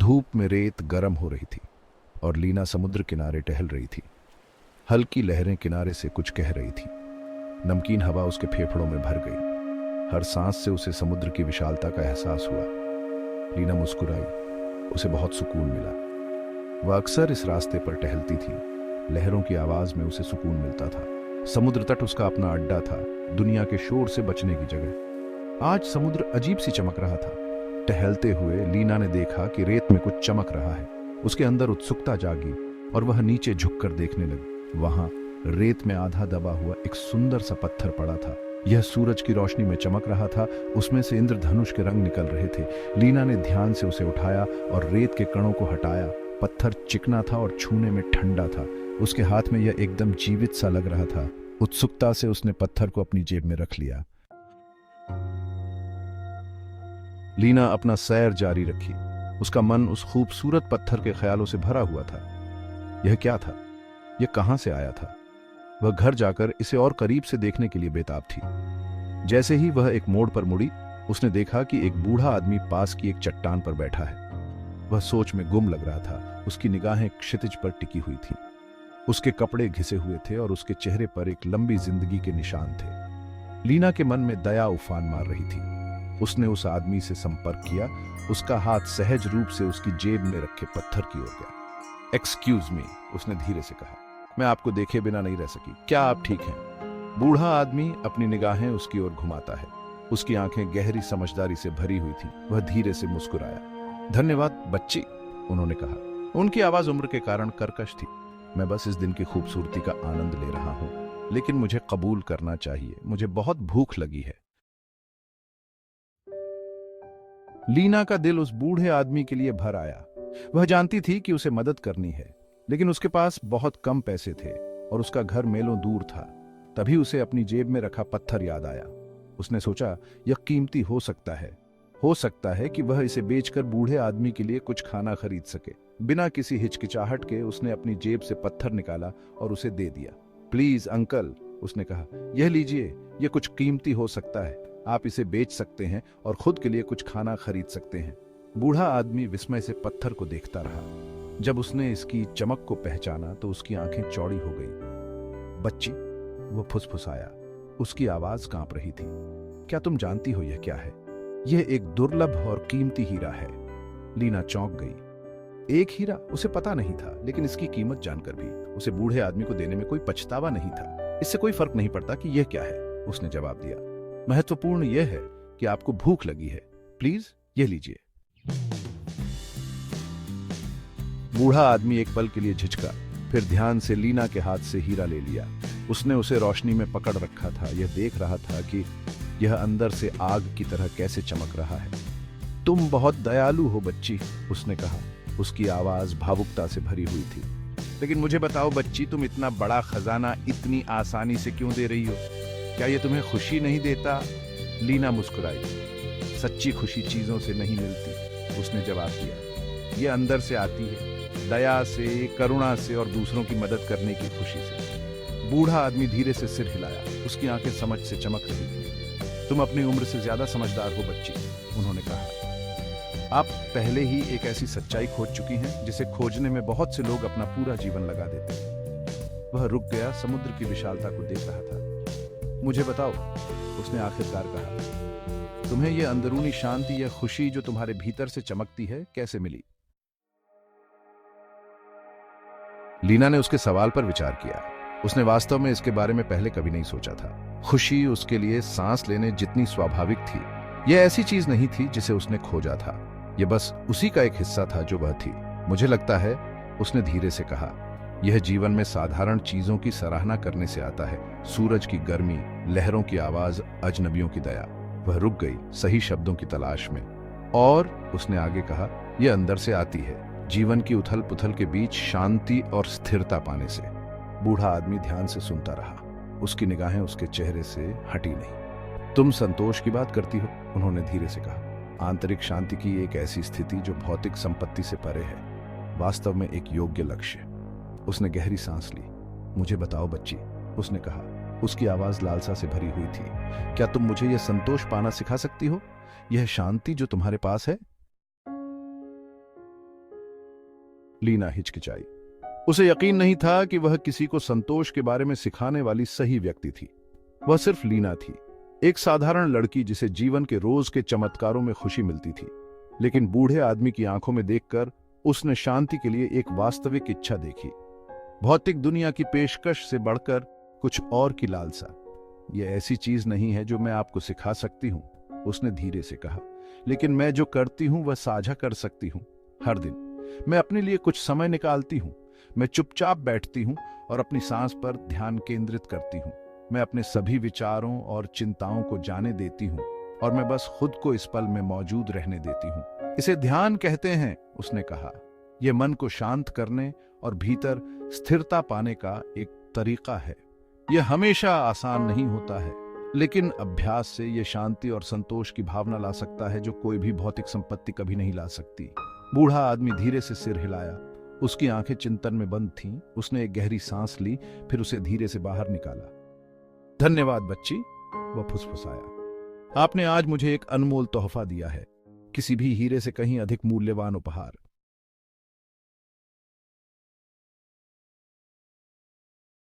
धूप में रेत गर्म हो रही थी और लीना समुद्र किनारे टहल रही थी। हल्की लहरें किनारे से कुछ कह रही थी। नमकीन हवा उसके फेफड़ों में भर गई। हर सांस से उसे समुद्र की विशालता का एहसास हुआ। लीना मुस्कुराई। उसे बहुत सुकून मिला। वह अक्सर इस रास्ते पर टहलती थी। लहरों की आवाज में उसे सुकून मिलता था। समुद्र तट उसका अपना अड्डा था, दुनिया के शोर से बचने की जगह। आज समुद्र अजीब सी चमक रहा था। टहलते हुए लीना ने देखा कि रेत में कुछ चमक रहा है। उसके अंदर उत्सुकता जागी और वह नीचे झुककर देखने लगी। वहां रेत में आधा दबा हुआ एक सुंदर सा पत्थर पड़ा था। यह सूरज की रोशनी में चमक रहा था। उसमें से इंद्रधनुष के रंग निकल रहे थे। लीना ने ध्यान से उसे उठाया और रेत के कणों को हटाया। पत्थर चिकना था और छूने में ठंडा था। उसके हाथ में यह एकदम जीवित सा लग रहा था। उत्सुकता से उसने पत्थर को अपनी जेब में रख लिया। लीना अपना सैर जारी रखी। उसका मन उस खूबसूरत पत्थर के ख्यालों से भरा हुआ था। यह क्या था? यह कहां से आया था? वह घर जाकर इसे और करीब से देखने के लिए बेताब थी। जैसे ही वह एक मोड़ पर मुड़ी, उसने देखा कि एक बूढ़ा आदमी पास की एक चट्टान पर बैठा है। वह सोच में गुम लग रहा था। उसकी निगाहें क्षितिज पर टिकी हुई थीं। उसके कपड़े घिसे हुए थे और उसके चेहरे पर एक लंबी जिंदगी के निशान थे। लीना के मन में दया उफान मार रही थी। उसने उस आदमी से संपर्क किया। उसका हाथ सहज रूप से उसकी जेब में रखे पत्थर की ओर गया। एक्सक्यूज मी, उसने धीरे से कहा। मैं आपको देखे बिना नहीं रह सकी। क्या आप ठीक हैं? बूढ़ा आदमी अपनी निगाहें उसकी ओर घुमाता है। उसकी आंखें गहरी समझदारी से भरी हुई थी। वह धीरे से मुस्कुराया। धन्यवाद बच्ची, उन्होंने कहा। उनकी आवाज उम्र के कारण कर्कश थी। मैं बस इस दिन की खूबसूरती का आनंद ले रहा हूं, लेकिन मुझे कबूल करना चाहिए, मुझे बहुत भूख लगी है। लीना का दिल उस बूढ़े आदमी के लिए भर आया। वह जानती थी कि उसे मदद करनी है, लेकिन उसके पास बहुत कम पैसे थे और उसका घर मेलों दूर था। तभी उसे अपनी जेब में रखा पत्थर याद आया। उसने सोचा, यह कीमती हो सकता है। हो सकता है कि वह इसे बेचकर बूढ़े आदमी के लिए कुछ खाना खरीद सके। बिना किसी हिचकिचाहट के उसने अपनी जेब से पत्थर निकाला और उसे दे दिया। प्लीज अंकल, उसने कहा, यह लीजिए, यह कुछ कीमती हो सकता है। आप इसे बेच सकते हैं और खुद के लिए कुछ खाना खरीद सकते हैं। बूढ़ा आदमी विस्मय से पत्थर को देखता रहा। जब उसने इसकी चमक को पहचाना तो उसकी आंखें चौड़ी हो गई। बच्ची, वो फुसफुसाया। उसकी आवाज कांप रही थी। क्या तुम जानती हो यह क्या है? यह एक दुर्लभ और कीमती हीरा है। लीना चौंक गई। एक हीरा? उसे पता नहीं था, लेकिन इसकी कीमत जानकर भी उसे बूढ़े आदमी को देने में कोई पछतावा नहीं था। इससे कोई फर्क नहीं पड़ता कि यह क्या है, उसने जवाब दिया। महत्वपूर्ण यह है कि आपको भूख लगी है। प्लीज यह लीजिए। बूढ़ा आदमी एक पल के लिए झिझका, फिर ध्यान से लीना के हाथ से हीरा ले लिया। उसने उसे रोशनी में पकड़ रखा था। यह देख रहा था कि यह अंदर से आग की तरह कैसे चमक रहा है। तुम बहुत दयालु हो बच्ची, उसने कहा। उसकी आवाज भावुकता से भरी हुई थी। लेकिन मुझे बताओ बच्ची, तुम इतना बड़ा खजाना इतनी आसानी से क्यों दे रही हो? क्या यह तुम्हें खुशी नहीं देता? लीना मुस्कुराई। सच्ची खुशी चीजों से नहीं मिलती, उसने जवाब दिया। यह अंदर से आती है, दया से, करुणा से और दूसरों की मदद करने की खुशी से। बूढ़ा आदमी धीरे से सिर हिलाया। उसकी आंखें समझ से चमक रही थी। तुम अपनी उम्र से ज्यादा समझदार हो बच्ची, उन्होंने कहा। आप पहले ही एक ऐसी सच्चाई खोज चुकी हैं जिसे खोजने में बहुत से लोग अपना पूरा जीवन लगा देते हैं। वह रुक गया, समुद्र की विशालता को देख रहा था। मुझे बताओ, उसने आखिरकार कहा, तुम्हें यह अंदरूनी शांति, यह खुशी जो तुम्हारे भीतर से चमकती है, कैसे मिली? लीना ने उसके सवाल पर विचार किया। उसने वास्तव में इसके बारे में पहले कभी नहीं सोचा था। खुशी उसके लिए सांस लेने जितनी स्वाभाविक थी। यह ऐसी चीज नहीं थी जिसे उसने खोजा था। यह बस उसी का एक हिस्सा था जो वह थी। मुझे लगता है, उसने धीरे से कहा, यह जीवन में साधारण चीजों की सराहना करने से आता है। सूरज की गर्मी, लहरों की आवाज, अजनबियों की दया। वह रुक गई, सही शब्दों की तलाश में। और उसने आगे कहा, यह अंदर से आती है, जीवन की उथल पुथल के बीच शांति और स्थिरता पाने से। बूढ़ा आदमी ध्यान से सुनता रहा। उसकी निगाहें उसके चेहरे से हटी नहीं। तुम संतोष की बात करती हो, उन्होंने धीरे से कहा। आंतरिक शांति की एक ऐसी स्थिति जो भौतिक संपत्ति से परे है, वास्तव में एक योग्य लक्ष्य। उसने गहरी सांस ली। मुझे बताओ बच्ची, उसने कहा। उसकी आवाज लालसा से भरी हुई थी। क्या तुम मुझे यह संतोष पाना सिखा सकती हो? यह शांति जो तुम्हारे पास है? लीना हिचकिचाई। उसे यकीन नहीं था कि वह किसी को संतोष के बारे में सिखाने वाली सही व्यक्ति थी। वह सिर्फ लीना थी, एक साधारण लड़की जिसे जीवन के रोज के चमत्कारों में खुशी मिलती थी। लेकिन बूढ़े आदमी की आंखों में देखकर उसने शांति के लिए एक वास्तविक इच्छा देखी, भौतिक दुनिया की पेशकश से बढ़कर कुछ और की लालसा। यह ऐसी चीज नहीं है जो मैं आपको सिखा सकती हूं, उसने धीरे से कहा, लेकिन मैं जो करती हूं वह साझा कर सकती हूं। हर दिन मैं अपने लिए कुछ समय निकालती हूं। मैं चुपचाप बैठती हूं और अपनी सांस पर ध्यान केंद्रित करती हूं। मैं अपने सभी विचारों और चिंताओं को जाने देती हूं और मैं बस खुद को इस पल में मौजूद रहने देती हूं। इसे ध्यान कहते हैं, उसने कहा। यह मन को शांत करने और भीतर स्थिरता पाने का एक तरीका है। यह हमेशा आसान नहीं होता है, लेकिन अभ्यास से यह शांति और संतोष की भावना ला सकता है जो कोई भी भौतिक संपत्ति कभी नहीं ला सकती। बूढ़ा आदमी धीरे से सिर हिलाया। उसकी आंखें चिंतन में बंद थीं। उसने एक गहरी सांस ली, फिर उसे धीरे से बाहर निकाला। धन्यवाद बच्ची, वह फुसफुसाया। आपने आज मुझे एक अनमोल तोहफा दिया है, किसी भी हीरे से कहीं अधिक मूल्यवान उपहार।